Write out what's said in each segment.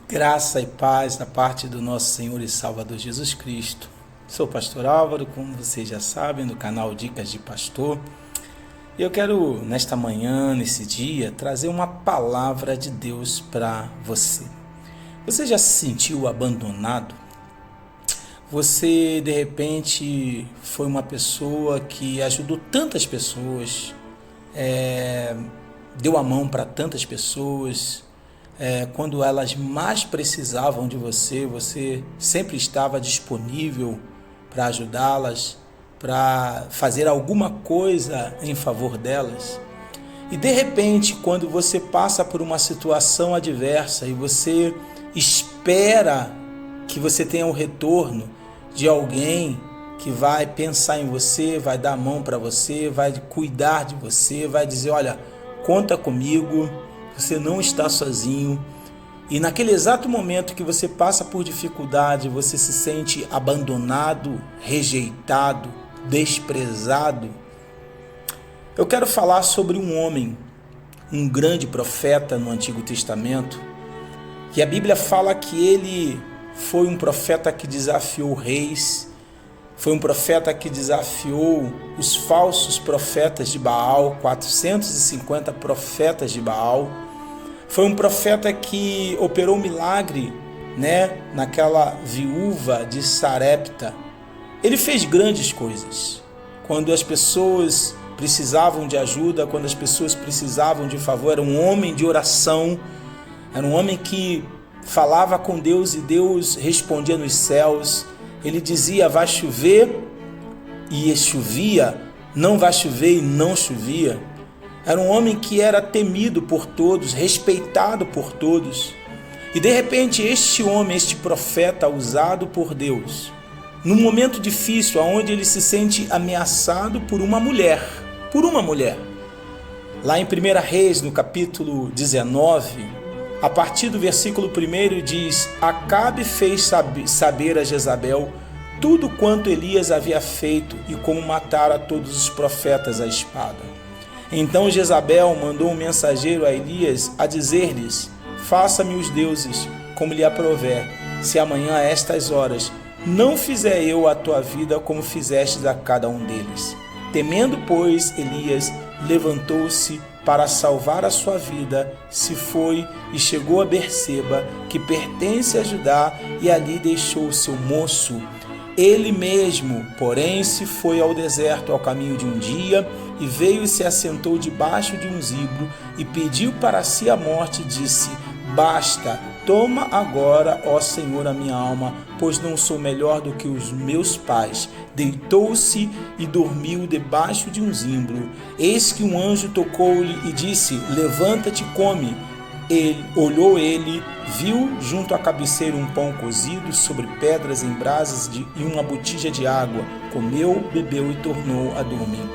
Graça e paz da parte do nosso Senhor e Salvador Jesus Cristo. Sou o pastor Álvaro, como vocês já sabem, do canal Dicas de Pastor. E eu quero, nesta manhã, nesse dia, trazer uma palavra de Deus para você. Você já se sentiu abandonado? Você, de repente, foi uma pessoa que ajudou tantas pessoas, deu a mão para tantas pessoas. Quando elas mais precisavam de você, você sempre estava disponível para ajudá-las, para fazer alguma coisa em favor delas. E de repente, quando você passa por uma situação adversa e você espera que você tenha o retorno de alguém que vai pensar em você, vai dar a mão para você, vai cuidar de você, vai dizer, olha, conta comigo, você não está sozinho. E naquele exato momento que você passa por dificuldade, você se sente abandonado, rejeitado, desprezado. Eu quero falar sobre um homem, um grande profeta no Antigo Testamento, que a Bíblia fala que ele foi um profeta que desafiou reis, foi um profeta que desafiou os falsos profetas de Baal, 450 profetas de Baal. Foi um profeta que operou milagre, naquela viúva de Sarepta. Ele fez grandes coisas. Quando as pessoas precisavam de ajuda, quando as pessoas precisavam de favor, era um homem de oração, era um homem que falava com Deus e Deus respondia nos céus. Ele dizia, vai chover, e chovia, não vai chover e não chovia. Era um homem que era temido por todos, respeitado por todos. E de repente este homem, este profeta usado por Deus, num momento difícil, onde ele se sente ameaçado por uma mulher. Lá em 1 Reis, no capítulo 19, a partir do versículo 1 diz, Acabe fez saber a Jezabel tudo quanto Elias havia feito e como matara todos os profetas à espada. Então Jezabel mandou um mensageiro a Elias a dizer-lhes, faça-me os deuses, como lhe aprouver, se amanhã a estas horas não fizer eu a tua vida como fizestes a cada um deles. Temendo, pois, Elias levantou-se para salvar a sua vida, se foi e chegou a Berseba, que pertence a Judá, e ali deixou o seu moço. Ele mesmo, porém, se foi ao deserto ao caminho de um dia, e veio e se assentou debaixo de um zimbro, e pediu para si a morte, e disse, basta, toma agora, ó Senhor, a minha alma, pois não sou melhor do que os meus pais. Deitou-se e dormiu debaixo de um zimbro. Eis que um anjo tocou-lhe e disse, levanta-te e come. Ele viu junto à cabeceira um pão cozido sobre pedras em brasas e uma botija de água. Comeu, bebeu e tornou a dormir.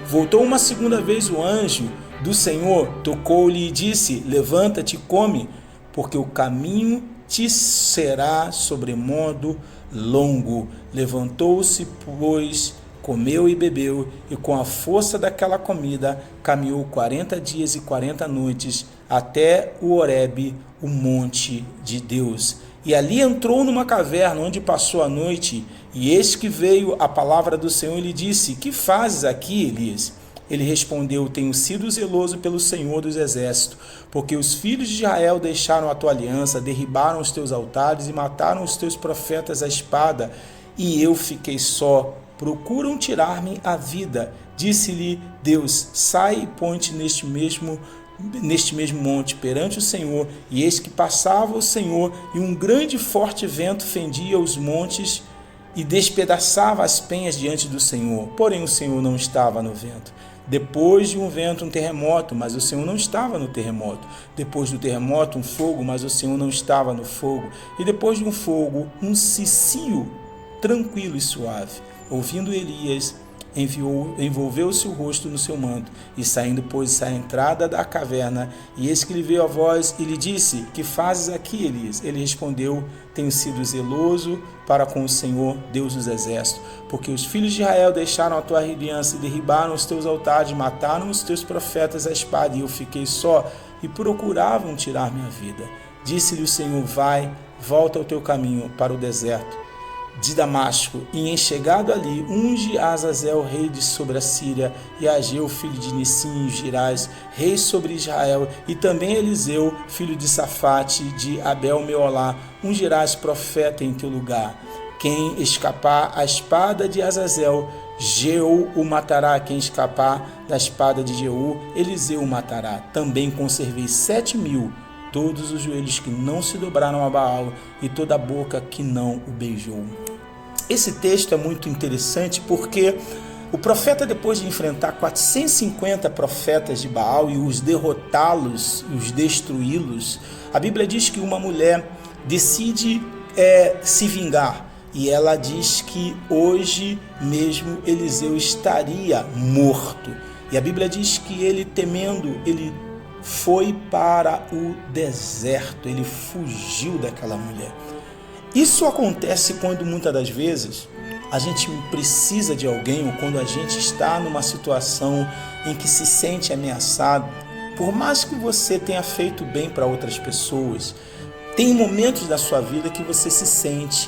Voltou uma segunda vez o anjo do Senhor, tocou-lhe e disse, levanta-te e come, porque o caminho te será sobremodo longo. Levantou-se, pois, comeu e bebeu, e com a força daquela comida caminhou 40 dias e 40 noites até o Horebe, o monte de Deus. E ali entrou numa caverna onde passou a noite, e eis que veio a palavra do Senhor e lhe disse, que fazes aqui, Elias? Ele respondeu, tenho sido zeloso pelo Senhor dos Exércitos, porque os filhos de Israel deixaram a tua aliança, derribaram os teus altares e mataram os teus profetas à espada, e eu fiquei só. Procuram tirar-me a vida. Disse-lhe Deus, sai e põe-te neste mesmo monte perante o Senhor. E eis que passava o Senhor, e um grande e forte vento fendia os montes e despedaçava as penhas diante do Senhor. Porém o Senhor não estava no vento. Depois de um vento, um terremoto, mas o Senhor não estava no terremoto. Depois do terremoto, um fogo, mas o Senhor não estava no fogo. E depois de um fogo, um cicio tranquilo e suave. Ouvindo Elias, envolveu-se o rosto no seu manto, e saindo, pôs-se à entrada da caverna, e eis que lhe veio a voz, e lhe disse, que fazes aqui, Elias? Ele respondeu, tenho sido zeloso para com o Senhor, Deus dos Exércitos, porque os filhos de Israel deixaram a tua aliança, e derribaram os teus altares, mataram os teus profetas à espada, e eu fiquei só, e procuravam tirar minha vida. Disse-lhe o Senhor: vai, volta ao teu caminho para o deserto de Damasco, e em chegado ali, unge Azazel, rei de sobre a Síria, e Ageu, filho de Nissim, Girais, rei sobre Israel, e também Eliseu, filho de Safate, de Abel-Meolá, ungirás profeta em teu lugar. Quem escapar à espada de Azazel, Jeú o matará. Quem escapar da espada de Jeú, Eliseu o matará. Também conservei 7.000, todos os joelhos que não se dobraram a Baal e toda a boca que não o beijou. Esse texto é muito interessante porque o profeta, depois de enfrentar 450 profetas de Baal e os derrotá-los, os destruí-los, a Bíblia diz que uma mulher decide se vingar. E ela diz que hoje mesmo Eliseu estaria morto. E a Bíblia diz que ele, temendo, ele foi para o deserto, ele fugiu daquela mulher. Isso acontece quando muitas das vezes a gente precisa de alguém, ou quando a gente está numa situação em que se sente ameaçado. Por mais que você tenha feito bem para outras pessoas, tem momentos da sua vida que você se sente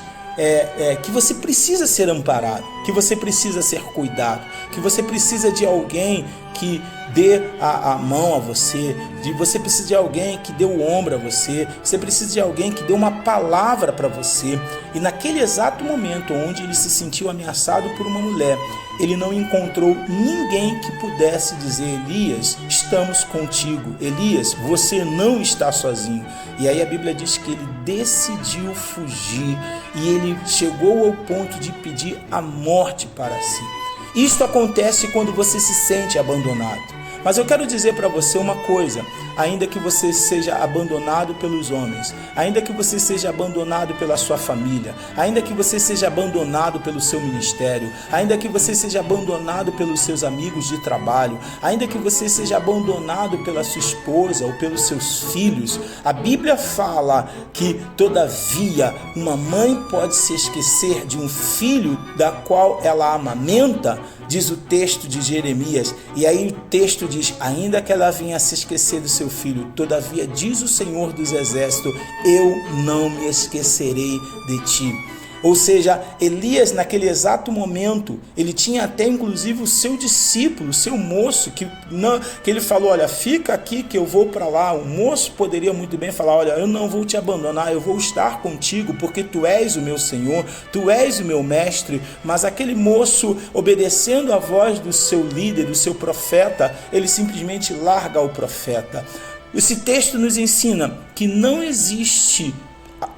que você precisa ser amparado, que você precisa ser cuidado, que você precisa de alguém que dê a mão a você, você precisa de alguém que dê o ombro a você, você precisa de alguém que dê uma palavra para você. E naquele exato momento onde ele se sentiu ameaçado por uma mulher, ele não encontrou ninguém que pudesse dizer: Elias, estamos contigo, Elias, você não está sozinho. E aí a Bíblia diz que ele decidiu fugir e ele chegou ao ponto de pedir a morte para si. Isto acontece quando você se sente abandonado. Mas eu quero dizer para você uma coisa: ainda que você seja abandonado pelos homens, ainda que você seja abandonado pela sua família, ainda que você seja abandonado pelo seu ministério, ainda que você seja abandonado pelos seus amigos de trabalho, ainda que você seja abandonado pela sua esposa ou pelos seus filhos, a Bíblia fala que, todavia, uma mãe pode se esquecer de um filho da qual ela amamenta, diz o texto de Jeremias. E aí o texto diz: ainda que ela venha a se esquecer do seu filho, todavia, diz o Senhor dos Exércitos, eu não me esquecerei de ti. Ou seja, Elias, naquele exato momento, ele tinha até inclusive o seu discípulo, o seu moço, que ele falou: olha, fica aqui que eu vou para lá. O moço poderia muito bem falar: olha, eu não vou te abandonar, eu vou estar contigo, porque tu és o meu Senhor, tu és o meu mestre. Mas aquele moço, obedecendo a voz do seu líder, do seu profeta, ele simplesmente larga o profeta. Esse texto nos ensina que não existe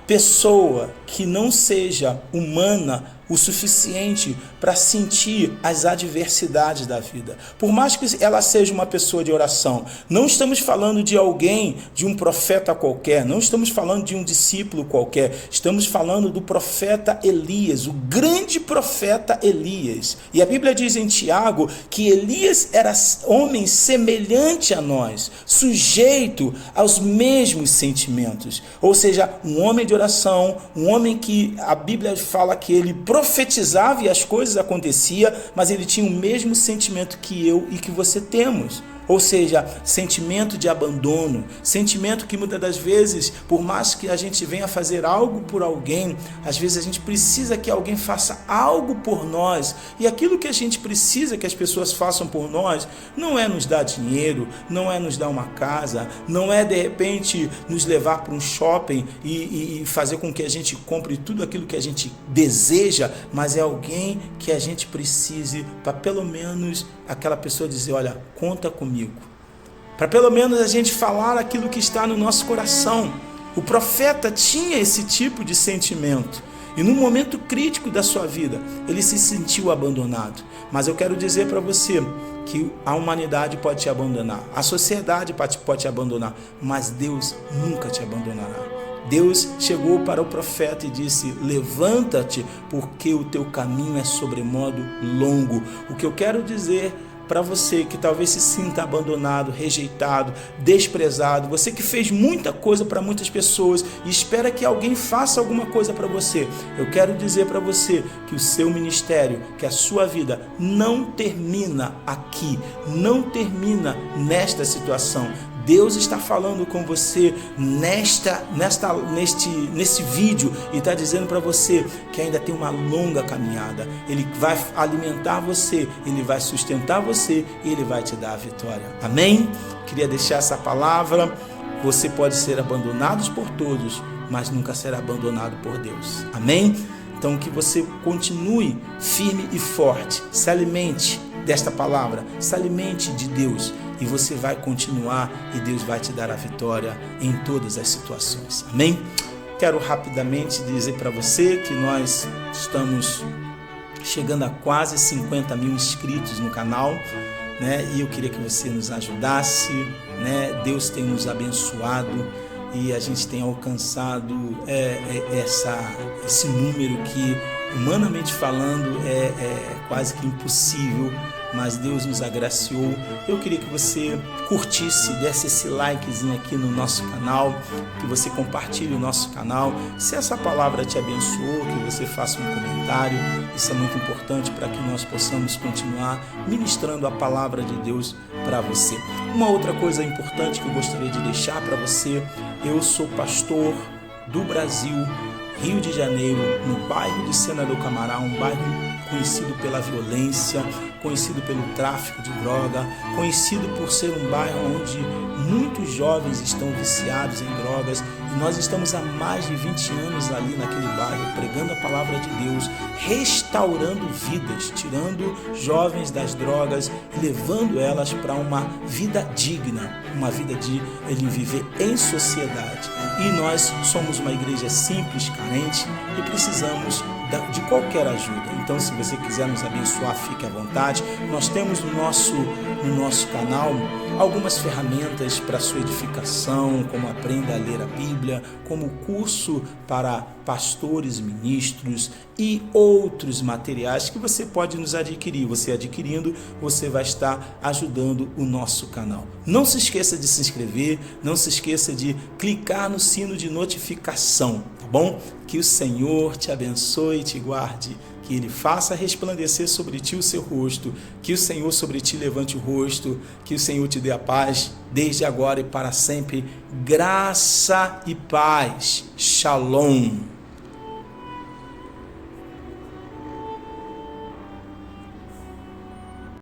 pessoa que não seja humana o suficiente para sentir as adversidades da vida. Por mais que ela seja uma pessoa de oração, não estamos falando de alguém, de um profeta qualquer, não estamos falando de um discípulo qualquer, estamos falando do profeta Elias, o grande profeta Elias. E a Bíblia diz em Tiago que Elias era homem semelhante a nós, sujeito aos mesmos sentimentos. Ou seja, um homem de oração, um homem que a Bíblia fala que ele profetizava e as coisas aconteciam, mas ele tinha o mesmo sentimento que eu e que você temos. Ou seja, sentimento de abandono, sentimento que muitas das vezes, por mais que a gente venha fazer algo por alguém, às vezes a gente precisa que alguém faça algo por nós, e aquilo que a gente precisa que as pessoas façam por nós não é nos dar dinheiro, não é nos dar uma casa, não é de repente nos levar para um shopping e fazer com que a gente compre tudo aquilo que a gente deseja, mas é alguém que a gente precise para pelo menos aquela pessoa dizer: olha, conta comigo. Para pelo menos a gente falar aquilo que está no nosso coração. O profeta tinha esse tipo de sentimento. E num momento crítico da sua vida, ele se sentiu abandonado. Mas eu quero dizer para você que a humanidade pode te abandonar, a sociedade pode te abandonar, mas Deus nunca te abandonará. Deus chegou para o profeta e disse: levanta-te, porque o teu caminho é sobremodo longo. O que eu quero dizer para você que talvez se sinta abandonado, rejeitado, desprezado, você que fez muita coisa para muitas pessoas e espera que alguém faça alguma coisa para você, eu quero dizer para você que o seu ministério, que a sua vida não termina aqui, não termina nesta situação. Deus está falando com você nesse vídeo e está dizendo para você que ainda tem uma longa caminhada. Ele vai alimentar você, Ele vai sustentar você e Ele vai te dar a vitória. Amém? Queria deixar essa palavra. Você pode ser abandonado por todos, mas nunca será abandonado por Deus. Amém? Então que você continue firme e forte, se alimente desta palavra, se alimente de Deus e você vai continuar e Deus vai te dar a vitória em todas as situações. Amém? Quero rapidamente dizer para você que nós estamos chegando a quase 50 mil inscritos no canal, né? E eu queria que você nos ajudasse, né? Deus tem nos abençoado e a gente tem alcançado esse número que, humanamente falando, é quase que impossível, mas Deus nos agraciou. Eu queria que você curtisse, desse esse likezinho aqui no nosso canal, que você compartilhe o nosso canal. Se essa palavra te abençoou, que você faça um comentário. Isso é muito importante para que nós possamos continuar ministrando a palavra de Deus para você. Uma outra coisa importante que eu gostaria de deixar para você: eu sou pastor do Brasil, Rio de Janeiro, no bairro de Senador Camará, um bairro conhecido pela violência, conhecido pelo tráfico de droga, conhecido por ser um bairro onde muitos jovens estão viciados em drogas, e nós estamos há mais de 20 anos ali naquele bairro, pregando a palavra de Deus, restaurando vidas, tirando jovens das drogas e levando elas para uma vida digna, uma vida de ele viver em sociedade. E nós somos uma igreja simples, carente, e precisamos de qualquer ajuda. Então, se você quiser nos abençoar, fique à vontade. Nós temos no nosso canal algumas ferramentas para sua edificação, como Aprenda a Ler a Bíblia, como curso para pastores, ministros e outros materiais que você pode nos adquirir. Você adquirindo, você vai estar ajudando o nosso canal. Não se esqueça de se inscrever, não se esqueça de clicar no sino de notificação, tá bom? Que o Senhor te abençoe e te guarde, que Ele faça resplandecer sobre ti o seu rosto, que o Senhor sobre ti levante o rosto, que o Senhor te dê a paz, desde agora e para sempre, graça e paz. Shalom.